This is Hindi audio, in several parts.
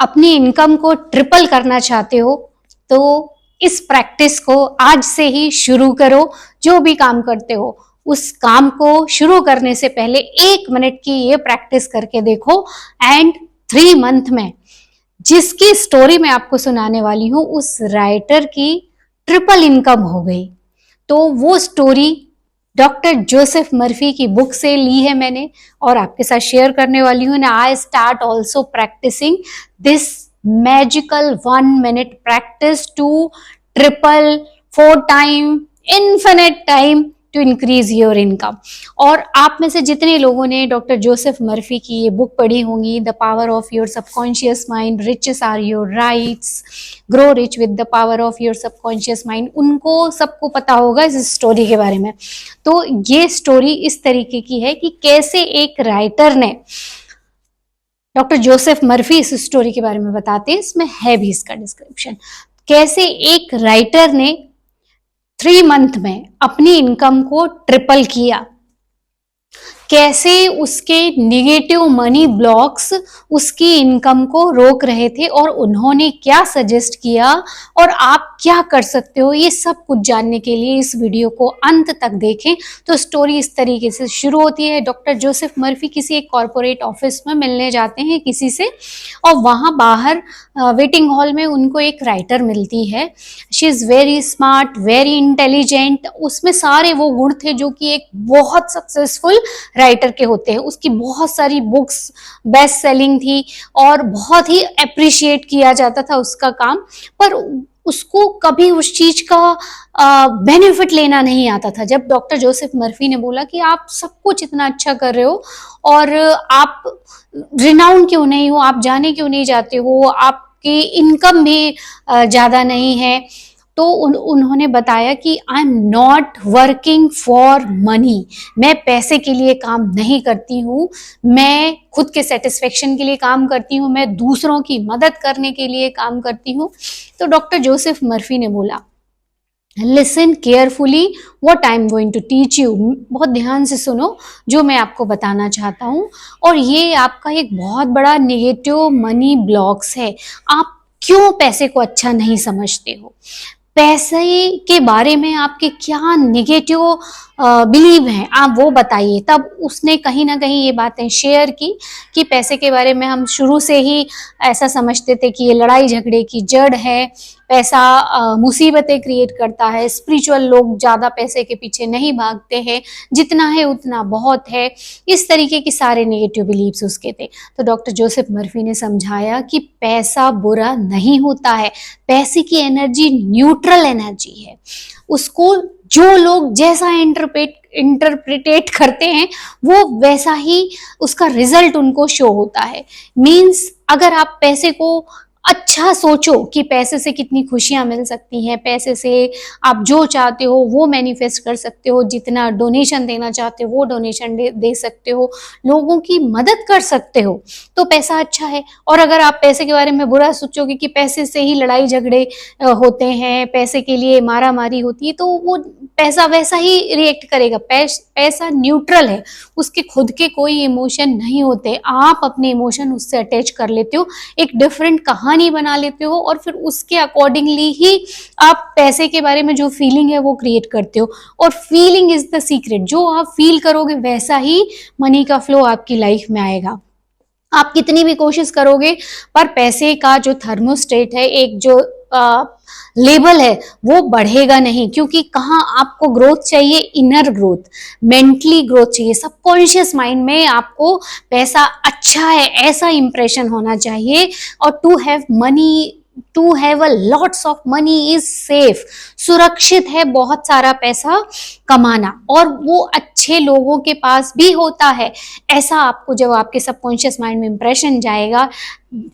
अपनी इनकम को ट्रिपल करना चाहते हो तो इस प्रैक्टिस को आज से ही शुरू करो। जो भी काम करते हो उस काम को शुरू करने से पहले 1 मिनट की ये प्रैक्टिस करके देखो एंड 3 मंथ में जिसकी स्टोरी मैं आपको सुनाने वाली हूं उस राइटर की ट्रिपल इनकम हो गई। तो वो स्टोरी डॉक्टर जोसेफ मर्फी की बुक से ली है मैंने और आपके साथ शेयर करने वाली हूँ। I start also practising this magical 1 minute practice two triple 4 time infinite time to increase your income. और आप में से जितने लोगों ने डॉक्टर जोसेफ मर्फी की ये बुक पढ़ी होंगी, the power of your subconscious mind, riches are your rights, grow rich with the power of your subconscious mind, उनको सबको पता होगा इस स्टोरी के बारे में। तो ये स्टोरी इस तरीके की है कि कैसे एक राइटर ने, डॉक्टर जोसेफ मर्फी इस स्टोरी के बारे में बताते हैं, इसमें है भी इसका डिस्क्रिप्शन, कैसे एक राइटर ने 3 मंथ में अपनी इनकम को ट्रिपल किया, कैसे उसके निगेटिव मनी ब्लॉक्स उसकी इनकम को रोक रहे थे और उन्होंने क्या सजेस्ट किया और आप क्या कर सकते हो। ये सब कुछ जानने के लिए इस वीडियो को अंत तक देखें। तो स्टोरी इस तरीके से शुरू होती है। डॉक्टर जोसेफ मर्फी किसी एक कॉर्पोरेट ऑफिस में मिलने जाते हैं किसी से और वहां बाहर वेटिंग हॉल में उनको एक राइटर मिलती है। She is very smart, very intelligent, उसमें सारे वो गुण थे जो कि एक बहुत सक्सेसफुल राइटर के होते हैं। उसकी बहुत सारी बुक्स बेस्ट सेलिंग थी और बहुत ही अप्रिशिएट किया जाता था उसका काम, पर उसको कभी उस चीज का बेनिफिट लेना नहीं आता था। जब डॉक्टर जोसेफ मर्फी ने बोला कि आप सब कुछ इतना अच्छा कर रहे हो और आप रिनाउंड क्यों नहीं हो, आप जाने क्यों नहीं जाते हो, आपकी इनकम भी ज्यादा नहीं है, तो उन्होंने बताया कि I am not working for money, मैं पैसे के लिए काम नहीं करती हूँ, मैं खुद के सेटिस्फेक्शन के लिए काम करती हूँ, मैं दूसरों की मदद करने के लिए काम करती हूँ। तो डॉक्टर जोसेफ मर्फी ने बोला, listen carefully what I am going to teach you, बहुत ध्यान से सुनो जो मैं आपको बताना चाहता हूँ। और ये आपका एक बहुत बड़ा निगेटिव मनी ब्लॉक्स है। आप क्यों पैसे को अच्छा नहीं समझते हो, पैसे के बारे में आपके क्या निगेटिव बिलीव हैं, आप वो बताइए। तब उसने कहीं ना कहीं ये बातें शेयर की कि पैसे के बारे में हम शुरू से ही ऐसा समझते थे कि ये लड़ाई झगड़े की जड़ है, पैसा मुसीबतें क्रिएट करता है, स्पिरिचुअल लोग ज़्यादा पैसे के पीछे नहीं भागते हैं, जितना है उतना बहुत है, इस तरीके की सारे नेगेटिव बिलीव्स उसके थे। तो डॉक्टर जोसेफ मर्फी ने समझाया कि पैसा बुरा नहीं होता है, पैसे की न्यूट्रल एनर्जी है, उसको जो लोग जैसा इंटरप्रिटेट करते हैं वो वैसा ही उसका रिजल्ट उनको शो होता है। मीन्स अगर आप पैसे को अच्छा सोचो कि पैसे से कितनी खुशियां मिल सकती हैं, पैसे से आप जो चाहते हो वो मैनिफेस्ट कर सकते हो, जितना डोनेशन देना चाहते हो वो डोनेशन दे सकते हो, लोगों की मदद कर सकते हो, तो पैसा अच्छा है। और अगर आप पैसे के बारे में बुरा सोचोगे कि पैसे से ही लड़ाई झगड़े होते हैं, पैसे के लिए मारा मारी होती है, तो वो पैसा वैसा ही रिएक्ट करेगा। पैसा न्यूट्रल है, उसके खुद के कोई इमोशन नहीं होते, आप अपने इमोशन उससे अटैच कर लेते हो, एक डिफरेंट कहानी बना लेते हो और फिर उसके अकॉर्डिंगली ही आप पैसे के बारे में जो फीलिंग है वो क्रिएट करते हो। और फीलिंग इज द सीक्रेट, जो आप फील करोगे वैसा ही मनी का फ्लो आपकी लाइफ में आएगा। आप कितनी भी कोशिश करोगे पर पैसे का जो थर्मोस्टेट है, एक जो लेवल है, वो बढ़ेगा नहीं, क्योंकि कहाँ आपको ग्रोथ चाहिए, इनर ग्रोथ, मेंटली ग्रोथ चाहिए, सबकॉन्शियस माइंड में आपको पैसा अच्छा है ऐसा इंप्रेशन होना चाहिए। और to have money, to have a lots of money is safe, सुरक्षित है बहुत सारा पैसा कमाना, और वो अच्छे लोगों के पास भी होता है। ऐसा आपको जब आपके सबकॉन्शियस माइंड में इंप्रेशन जाएगा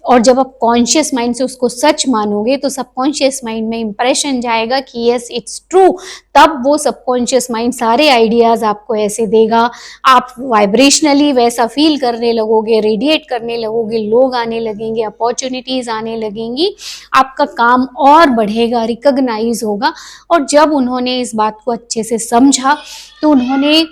और जब आप कॉन्शियस माइंड से उसको सच मानोगे तो सबकॉन्शियस माइंड में इंप्रेशन जाएगा कि यस इट्स ट्रू, तब वो सबकॉन्शियस माइंड सारे आइडियाज आपको ऐसे देगा, आप वाइब्रेशनली वैसा फील करने लगोगे, रेडिएट करने लगोगे, लोग आने लगेंगे, अपॉर्चुनिटीज आने लगेंगी, आपका काम और बढ़ेगा, रिकॉग्नाइज होगा। और जब उन्होंने इस बात को अच्छे से समझा तो उन्होंने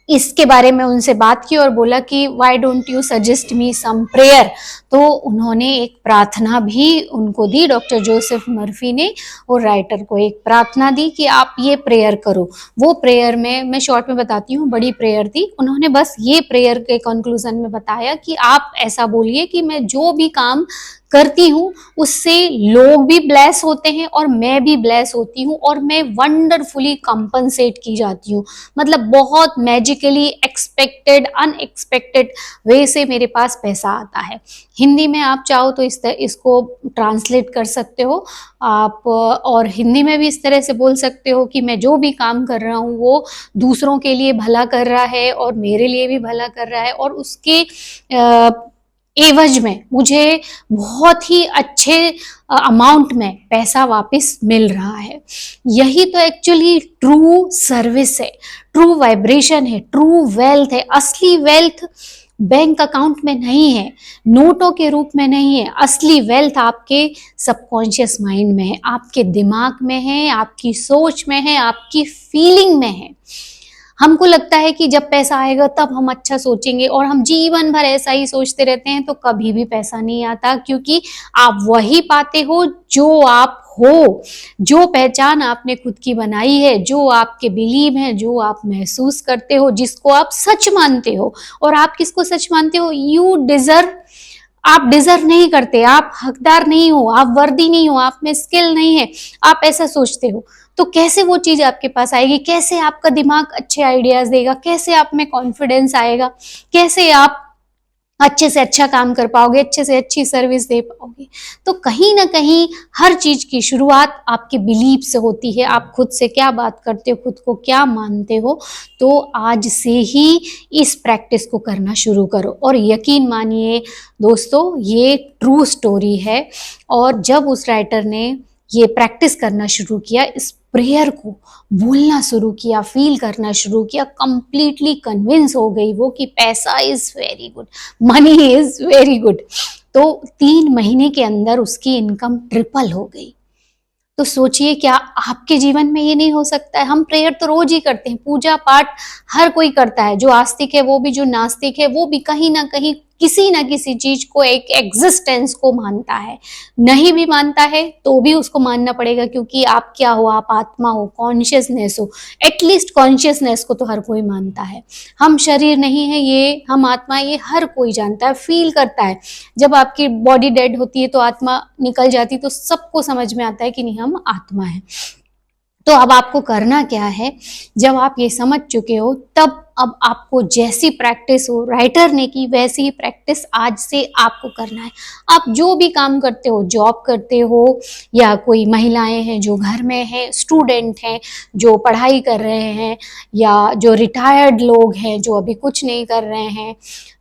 इसके बारे में उनसे बात की और बोला कि why don't you suggest me some prayer. तो उन्होंने एक प्रार्थना भी उनको दी, डॉक्टर जोसेफ मर्फी ने, और राइटर को एक प्रार्थना दी कि आप ये प्रेयर करो। वो प्रेयर में मैं शॉर्ट में बताती हूँ, बड़ी प्रेयर थी। उन्होंने बस ये प्रेयर के कंक्लूजन में बताया कि आप ऐसा बोलिए कि मैं जो भी काम करती हूँ उससे लोग भी ब्लेस होते हैं और मैं भी ब्लेस होती हूँ और मैं वंडरफुली कंपनसेट की जाती हूँ। मतलब बहुत मैजिकली एक्सपेक्टेड अनएक्सपेक्टेड वे से मेरे पास पैसा आता है। हिंदी में आप चाहो तो इसको ट्रांसलेट कर सकते हो आप, और हिंदी में भी इस तरह से बोल सकते हो कि मैं जो भी काम कर रहा हूँ वो दूसरों के लिए भला कर रहा है और मेरे लिए भी भला कर रहा है, और उसके एवज में मुझे बहुत ही अच्छे अमाउंट में पैसा वापस मिल रहा है। यही तो एक्चुअली ट्रू सर्विस है, ट्रू वाइब्रेशन है, ट्रू वेल्थ है। असली वेल्थ बैंक अकाउंट में नहीं है, नोटों के रूप में नहीं है। असली वेल्थ आपके सबकॉन्शियस माइंड में है, आपके दिमाग में है, आपकी सोच में है, आपकी फीलिंग में है। हमको लगता है कि जब पैसा आएगा तब हम अच्छा सोचेंगे, और हम जीवन भर ऐसा ही सोचते रहते हैं, तो कभी भी पैसा नहीं आता, क्योंकि आप वही पाते हो जो आप हो, जो पहचान आपने खुद की बनाई है, जो आपके बिलीव है, जो आप महसूस करते हो, जिसको आप सच मानते हो। और आप किसको सच मानते हो? You deserve. आप डिजर्व नहीं करते, आप हकदार नहीं हो, आप वर्दी नहीं हो, आप में स्किल नहीं है, आप ऐसा सोचते हो। तो कैसे वो चीज आपके पास आएगी? कैसे आपका दिमाग अच्छे आइडियाज देगा? कैसे आप में कॉन्फिडेंस आएगा? कैसे आप अच्छे से अच्छा काम कर पाओगे, अच्छे से अच्छी सर्विस दे पाओगे? तो कहीं ना कहीं हर चीज की शुरुआत आपके बिलीफ से होती है। आप खुद से क्या बात करते हो, खुद को क्या मानते हो। तो आज से ही इस प्रैक्टिस को करना शुरू करो, और यकीन मानिए दोस्तों, ये ट्रू स्टोरी है। और जब उस राइटर ने ये प्रैक्टिस करना शुरू किया, इस प्रेयर को बोलना शुरू किया, फील करना शुरू किया, कंप्लीटली कन्विंस हो गई वो कि पैसा is very good, money is very good. तो 3 महीने के अंदर उसकी इनकम ट्रिपल हो गई। तो सोचिए, क्या आपके जीवन में ये नहीं हो सकता है? हम प्रेयर तो रोज ही करते हैं, पूजा पाठ हर कोई करता है, जो आस्तिक है वो भी, जो नास्तिक है वो भी, कहीं ना कहीं किसी ना किसी चीज को, एक एग्जिस्टेंस को मानता है। नहीं भी मानता है तो भी उसको मानना पड़ेगा, क्योंकि आप क्या हो? आप आत्मा हो, कॉन्शियसनेस हो। एटलीस्ट कॉन्शियसनेस को तो हर कोई मानता है। हम शरीर नहीं है, ये हम आत्मा, ये हर कोई जानता है, फील करता है। जब आपकी बॉडी डेड होती है तो आत्मा निकल जाती है, तो सबको समझ में आता है कि नहीं, हम आत्मा है। तो अब आपको करना क्या है? जब आप ये समझ चुके हो, तब अब आपको जैसी प्रैक्टिस हो राइटर ने की, वैसी ही प्रैक्टिस आज से आपको करना है। आप जो भी काम करते हो, जॉब करते हो, या कोई महिलाएं हैं जो घर में हैं, स्टूडेंट हैं जो पढ़ाई कर रहे हैं, या जो रिटायर्ड लोग हैं जो अभी कुछ नहीं कर रहे हैं,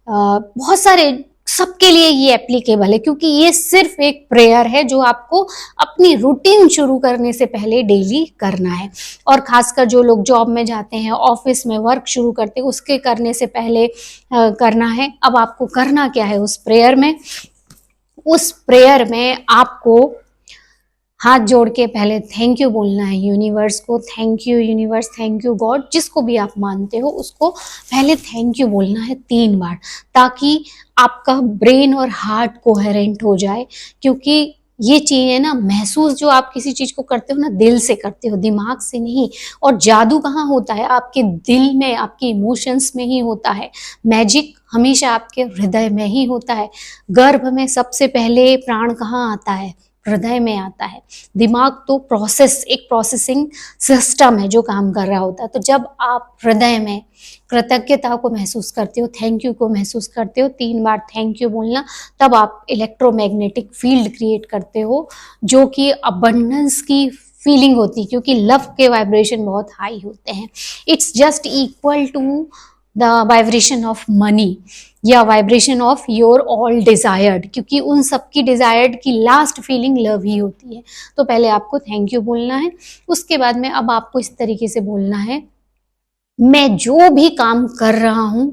बहुत सारे, सबके लिए ये एप्लीकेबल है। क्योंकि ये सिर्फ एक प्रेयर है जो आपको अपनी रूटीन शुरू करने से पहले डेली करना है। और खासकर जो लोग जॉब में जाते हैं, ऑफिस में वर्क शुरू करते हैं, उसके करने से पहले करना है। अब आपको करना क्या है उस प्रेयर में? उस प्रेयर में आपको हाथ जोड़ के पहले थैंक यू बोलना है यूनिवर्स को। Thank you universe, thank you God, जिसको भी आप मानते हो उसको पहले थैंक यू बोलना है 3 बार, ताकि आपका ब्रेन और हार्ट कोहेरेंट हो जाए। क्योंकि ये चीजें ना, महसूस जो आप किसी चीज को करते हो ना, दिल से करते हो, दिमाग से नहीं। और जादू कहाँ होता है? आपके दिल में, आपके इमोशंस में ही होता है। मैजिक हमेशा आपके हृदय में ही होता है। गर्भ में सबसे पहले प्राण कहाँ आता है? हृदय में आता है। दिमाग तो एक प्रोसेसिंग सिस्टम है जो काम कर रहा होता है। तो जब आप हृदय में कृतज्ञता को महसूस करते हो, थैंक यू को महसूस करते हो, 3 बार थैंक यू बोलना, तब आप इलेक्ट्रोमैग्नेटिक फील्ड क्रिएट करते हो, जो कि अबंडेंस की फीलिंग होती है। क्योंकि लव के वाइब्रेशन बहुत हाई होते हैं। It's just equal to the vibration of money, या vibration of your all desired, क्योंकि उन सबकी डिजायर्ड की लास्ट फीलिंग लव ही होती है। तो पहले आपको थैंक यू बोलना है। उसके बाद में अब आपको इस तरीके से बोलना है, मैं जो भी काम कर रहा हूं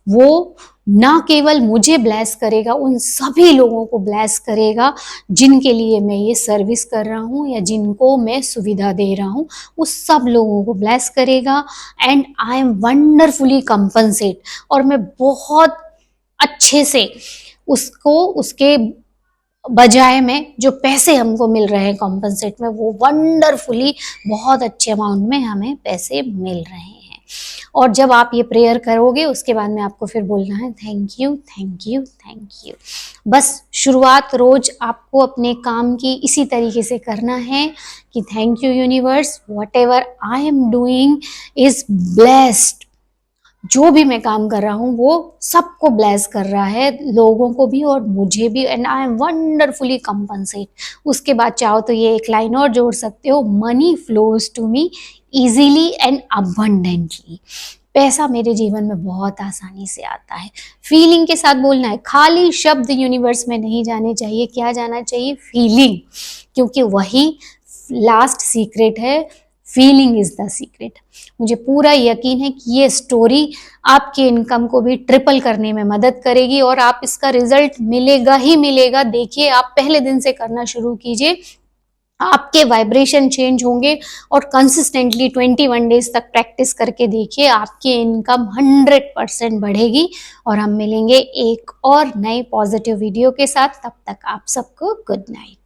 वो ना केवल मुझे ब्लेस करेगा, उन सभी लोगों को ब्लेस करेगा जिनके लिए मैं ये सर्विस कर रहा हूँ या जिनको मैं सुविधा दे रहा हूँ, उस सब लोगों को ब्लेस करेगा। And I am wonderfully compensate, और मैं बहुत अच्छे से उसको, उसके बजाय में जो पैसे हमको मिल रहे हैं कॉम्पनसेट में, वो वंडरफुली बहुत अच्छे अमाउंट में हमें पैसे मिल रहे हैं। और जब आप ये प्रेयर करोगे उसके बाद में आपको फिर बोलना है thank you, thank you, thank you. बस शुरुआत रोज आपको अपने काम की इसी तरीके से करना है कि thank you universe, what ever I am doing is blessed. जो भी मैं काम कर रहा हूँ वो सबको ब्लेस कर रहा है, लोगों को भी और मुझे भी, and I am wonderfully compensate. उसके बाद चाहो तो ये एक लाइन और जोड़ सकते हो, money flows to me easily and abundantly. पैसा मेरे जीवन में बहुत आसानी से आता है। फीलिंग के साथ बोलना है, खाली शब्द यूनिवर्स में नहीं जाने चाहिए, क्या जाना चाहिए? फीलिंग, क्योंकि वही लास्ट सीक्रेट है। Feeling is the secret. मुझे पूरा यकीन है कि ये स्टोरी आपके इनकम को भी ट्रिपल करने में मदद करेगी और आप इसका रिजल्ट मिलेगा ही मिलेगा। देखिए, आप पहले दिन से करना शुरू कीजिए, आपके वाइब्रेशन चेंज होंगे और कंसिस्टेंटली 21 डेज तक प्रैक्टिस करके देखिए, आपकी इनकम 100% बढ़ेगी। और हम मिलेंगे एक और नए पॉजिटिव वीडियो के साथ। तब तक आप सबको गुड नाइट।